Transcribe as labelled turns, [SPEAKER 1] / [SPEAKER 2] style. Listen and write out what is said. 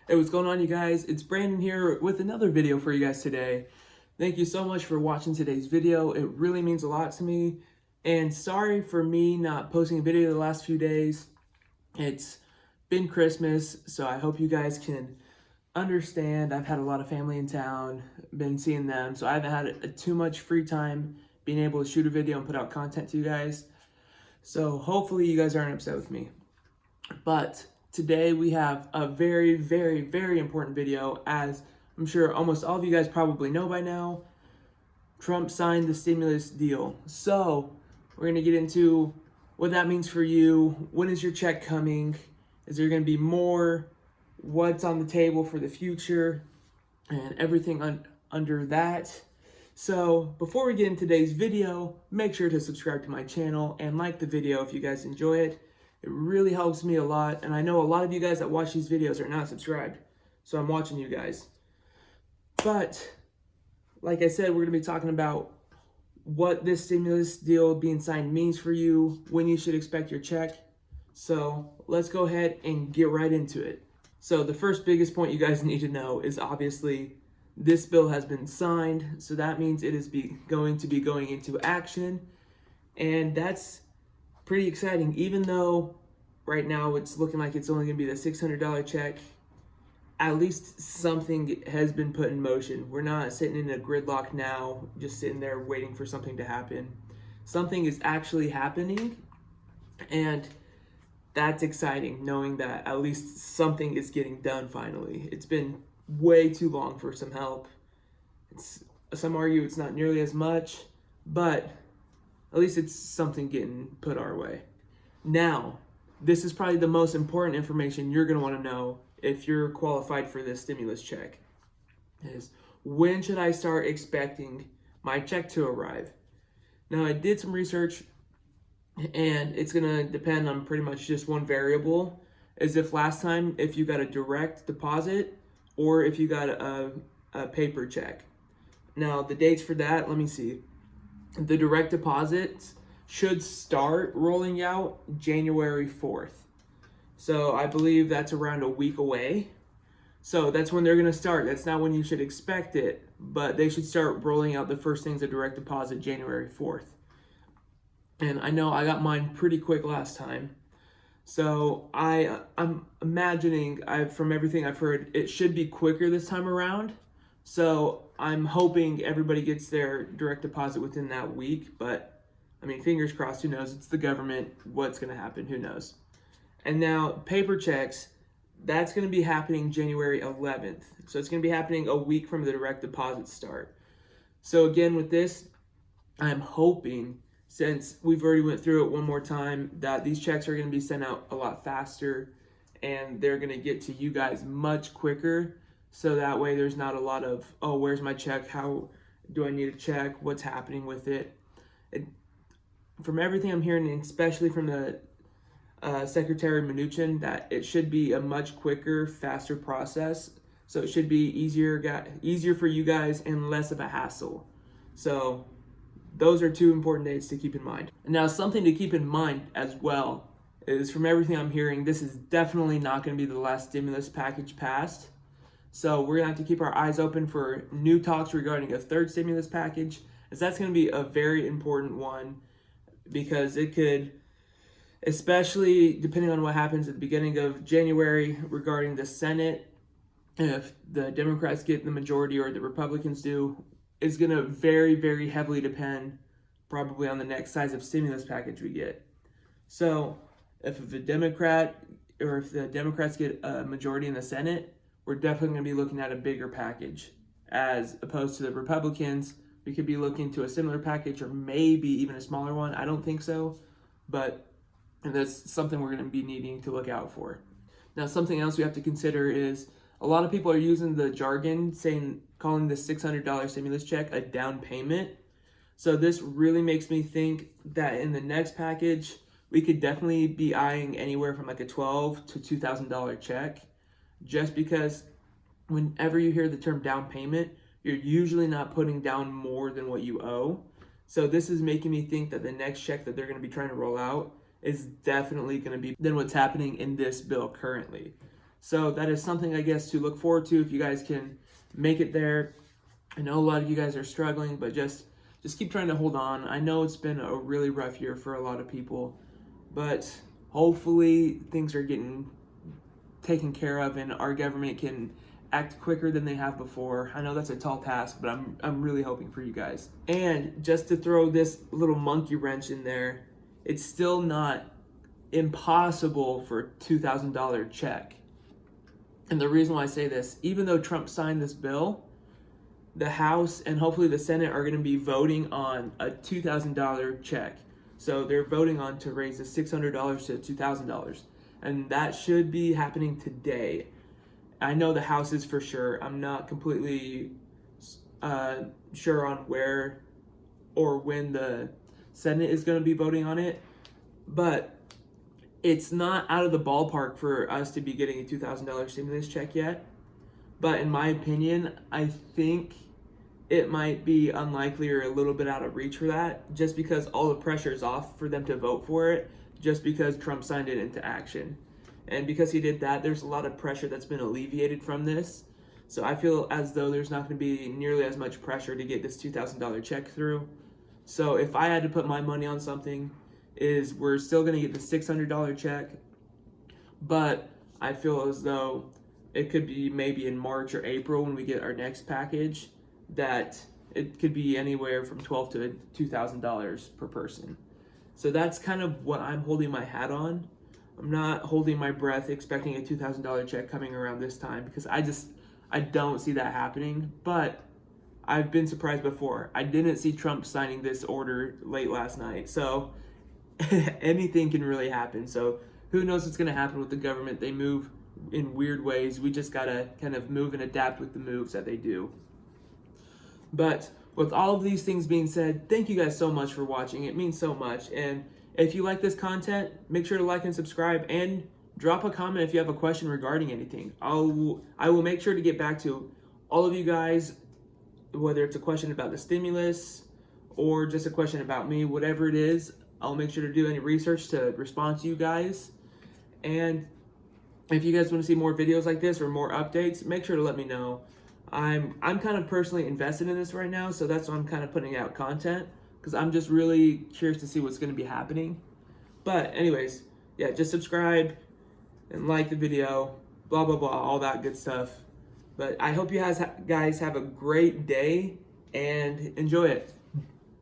[SPEAKER 1] Hey, what's going on, you guys? It's Brandon here with another video for you guys today. Thank you so much for watching today's video. It really means a lot to me. And sorry for me not posting a video the last few days. It's been Christmas, so I hope you guys can understand. I've had a lot of family in town, been seeing them, so I haven't had too much free time being able to shoot a video and put out content to you guys. So hopefully you guys aren't upset with me. But today we have a very, very, very important video. As I'm sure almost all of you guys probably know by now, Trump signed the stimulus deal. So we're going to get into what that means for you. When is your check coming? Is there going to be more? What's on the table for the future? And everything under that. So before we get into today's video, make sure to subscribe to my channel and like the video if you guys enjoy it. It really helps me a lot, and I know a lot of you guys that watch these videos are not subscribed, so I'm watching you guys. But like I said, we're going to be talking about what this stimulus deal being signed means for you, when you should expect your check. So let's go ahead and get right into it. So the first biggest point you guys need to know is obviously this bill has been signed, so that means it is going to be going into action, and that's pretty exciting. Even though right now it's looking like it's only going to be the $600 check, at least something has been put in motion. We're not sitting in a gridlock now, just sitting there waiting for something to happen. Something is actually happening, and that's exciting, knowing that at least something is getting done finally. It's been way too long for some help. Some argue it's not nearly as much, but at least it's something getting put our way. Now, this is probably the most important information you're going to want to know if you're qualified for this stimulus check. Is when should I start expecting my check to arrive? Now, I did some research, and it's going to depend on pretty much just one variable, as if last time if you got a direct deposit or if you got a paper check. Now, the dates for that, let me see. The direct deposits should start rolling out January 4th. So I believe that's around a week away. So that's when they're going to start. That's not when you should expect it, but they should start rolling out the first things of direct deposit January 4th. And I know I got mine pretty quick last time. So I'm imagining, from everything I've heard, it should be quicker this time around. So I'm hoping everybody gets their direct deposit within that week, but I mean, fingers crossed, who knows? It's the government. What's going to happen? Who knows? And now paper checks, that's going to be happening January 11th. So it's going to be happening a week from the direct deposit start. So again, with this, I'm hoping, since we've already went through it one more time, that these checks are going to be sent out a lot faster and they're going to get to you guys much quicker. So that way there's not a lot of, oh, where's my check? How do I need a check? What's happening with it? From everything I'm hearing, and especially from the Secretary Mnuchin, that it should be a much quicker, faster process. So it should be easier for you guys and less of a hassle. So those are two important dates to keep in mind. And now something to keep in mind as well is, from everything I'm hearing, this is definitely not going to be the last stimulus package passed. So we're going to have to keep our eyes open for new talks regarding a third stimulus package, as that's going to be a very important one, because it could, especially depending on what happens at the beginning of January regarding the Senate, if the Democrats get the majority or the Republicans do, is going to very, very heavily depend probably on the next size of stimulus package we get. So if the Democrats get a majority in the Senate, we're definitely going to be looking at a bigger package, as opposed to the Republicans. We could be looking to a similar package or maybe even a smaller one. I don't think so, but that's something we're going to be needing to look out for. Now, something else we have to consider is a lot of people are using the jargon calling the $600 stimulus check a down payment. So this really makes me think that in the next package, we could definitely be eyeing anywhere from like a $1,200 to $2,000 check, just because whenever you hear the term down payment, you're usually not putting down more than what you owe. So this is making me think that the next check that they're going to be trying to roll out is definitely going to be than what's happening in this bill currently. So that is something, I guess, to look forward to if you guys can make it there. I know a lot of you guys are struggling, but just keep trying to hold on. I know it's been a really rough year for a lot of people, but hopefully things are getting taken care of and our government can act quicker than they have before. I know that's a tall task, but I'm really hoping for you guys. And just to throw this little monkey wrench in there, it's still not impossible for a $2,000 check. And the reason why I say this, even though Trump signed this bill, the House and hopefully the Senate are going to be voting on a $2,000 check. So they're voting on to raise the $600 to $2,000. And that should be happening today. I know the House is for sure. I'm not completely sure on where or when the Senate is going to be voting on it. But it's not out of the ballpark for us to be getting a $2,000 stimulus check yet. But in my opinion, I think it might be unlikely or a little bit out of reach for that, just because all the pressure is off for them to vote for it, just because Trump signed it into action. And because he did that, there's a lot of pressure that's been alleviated from this. So I feel as though there's not going to be nearly as much pressure to get this $2,000 check through. So if I had to put my money on something, is we're still going to get the $600 check, but I feel as though it could be maybe in March or April when we get our next package, that it could be anywhere from $1,200 to $2,000 per person. So that's kind of what I'm holding my hat on. I'm not holding my breath expecting a $2,000 check coming around this time, because I don't see that happening. But I've been surprised before. I didn't see Trump signing this order late last night. So anything can really happen. So who knows what's going to happen with the government. They move in weird ways. We just got to kind of move and adapt with the moves that they do. But with all of these things being said, thank you guys so much for watching. It means so much. And if you like this content, make sure to like and subscribe, and drop a comment if you have a question regarding anything. I will make sure to get back to all of you guys, whether it's a question about the stimulus or just a question about me, whatever it is. I'll make sure to do any research to respond to you guys. And if you guys want to see more videos like this or more updates, make sure to let me know. I'm kind of personally invested in this right now, so that's why I'm kind of putting out content, because I'm just really curious to see what's going to be happening. But anyways, yeah, just subscribe and like the video, blah, blah, blah, all that good stuff. But I hope you guys have a great day and enjoy it.